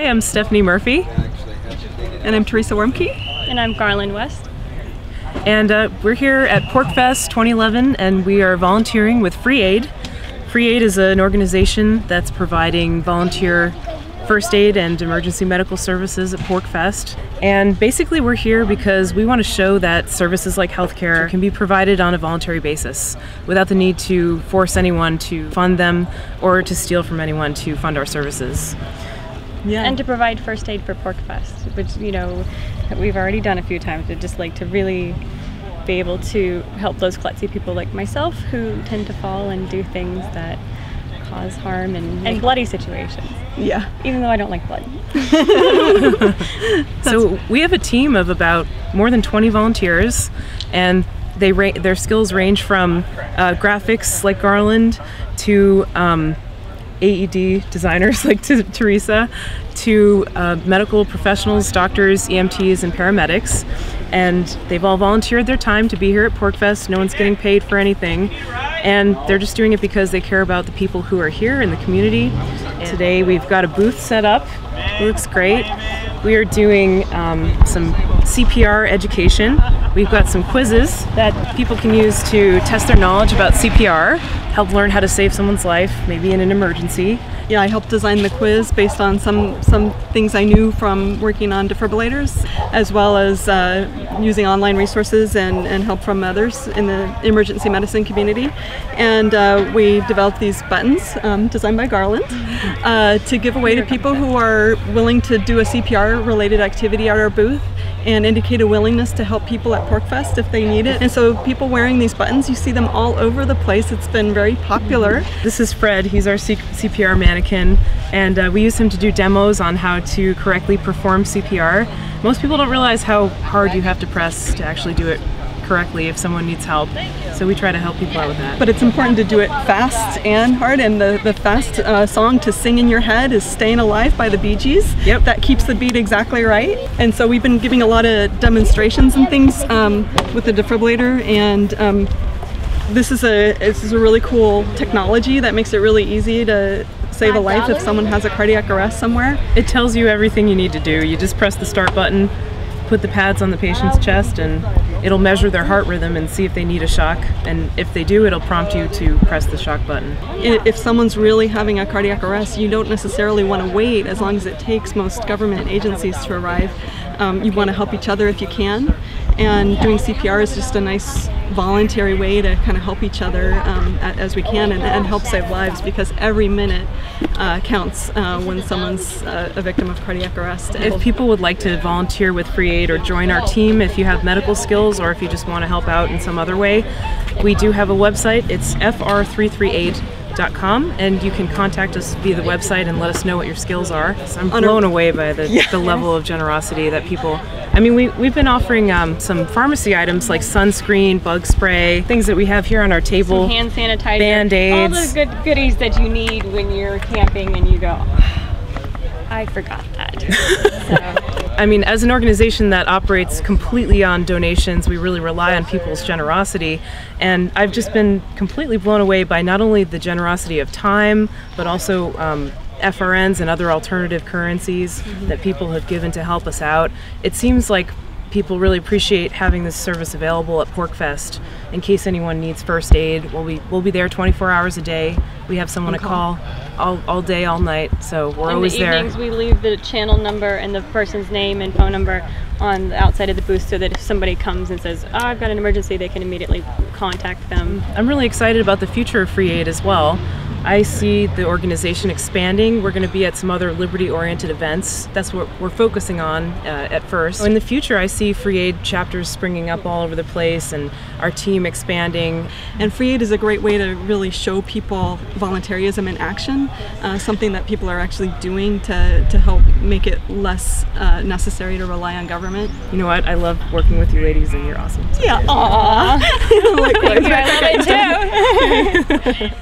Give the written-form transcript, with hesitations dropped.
Hi, I'm Stephanie Murphy. And I'm Teresa Wormke. And I'm Garland West. And we're here at PorcFest 2011, and we are volunteering with Free Aid. Free Aid is an organization that's providing volunteer first aid and emergency medical services at PorcFest. And basically we're here because we want to show that services like healthcare can be provided on a voluntary basis without the need to force anyone to fund them or to steal from anyone to fund our services. Yeah. And to provide first aid for PorcFest, which, you know, we've already done a few times. We'd just like to really be able to help those klutzy people like myself who tend to fall and do things that cause harm and bloody situations. Yeah. Even though I don't like blood. So we have a team of about more than 20 volunteers, and their skills range from graphics like Garland to AED designers like Teresa, to medical professionals, doctors, EMTs, and paramedics. And they've all volunteered their time to be here at PorcFest. No one's getting paid for anything. And they're just doing it because they care about the people who are here in the community. Today we've got a booth set up. It looks great. We are doing some CPR education. We've got some quizzes that people can use to test their knowledge about CPR, help learn how to save someone's life, maybe in an emergency. Yeah, I helped design the quiz based on some things I knew from working on defibrillators, as well as using online resources and help from others in the emergency medicine community. And we developed these buttons designed by Garland to give away to people who are willing to do a CPR related activity at our booth and indicate a willingness to help people at PorcFest if they need it. And so people wearing these buttons, you see them all over the place. It's been very popular. This is Fred. He's our CPR mannequin, and we use him to do demos on how to correctly perform CPR. Most people don't realize how hard you have to press to actually do it correctly if someone needs help. So we try to help people out with that. But it's important to do it fast and hard, and the fast song to sing in your head is Staying Alive by the Bee Gees. Yep. That keeps the beat exactly right. And so we've been giving a lot of demonstrations and things with the defibrillator, and this is a really cool technology that makes it really easy to save a life if someone has a cardiac arrest somewhere. It tells you everything you need to do. You just press the start button, put the pads on the patient's chest, and it'll measure their heart rhythm and see if they need a shock. And if they do, it'll prompt you to press the shock button. If someone's really having a cardiac arrest, you don't necessarily want to wait as long as it takes most government agencies to arrive. You want to help each other if you can. And doing CPR is just a nice voluntary way to kind of help each other as we can and help save lives, because every minute counts when someone's a victim of cardiac arrest. If people would like to volunteer with Free Aid or join our team, if you have medical skills or if you just want to help out in some other way, we do have a website. It's fr338.com, and you can contact us via the website and let us know what your skills are. So I'm blown away by the level of generosity that people. I mean, we've been offering some pharmacy items like sunscreen, bug spray, things that we have here on our table. Some hand sanitizer, Band-Aids. all the good goodies that you need when you're camping and you go, I forgot that. So. I mean, as an organization that operates completely on donations, we really rely on people's generosity, and I've just been completely blown away by not only the generosity of time, but also FRNs and other alternative currencies that people have given to help us out. It seems like people really appreciate having this service available at PorcFest in case anyone needs first aid. We'll be there 24 hours a day. We have someone to call all day, all night, so we're always there. In the evenings, we leave the channel number and the person's name and phone number on the outside of the booth so that if somebody comes and says, oh, I've got an emergency, they can immediately contact them. I'm really excited about the future of Free Aid as well. I see the organization expanding. We're going to be at some other liberty-oriented events. That's what we're focusing on at first. In the future, I see Free Aid chapters springing up all over the place and our team expanding. And Free Aid is a great way to really show people voluntarism in action, something that people are actually doing to help make it less necessary to rely on government. You know what? I love working with you ladies, and you're awesome. Yeah. Aww. Likewise. I love it too.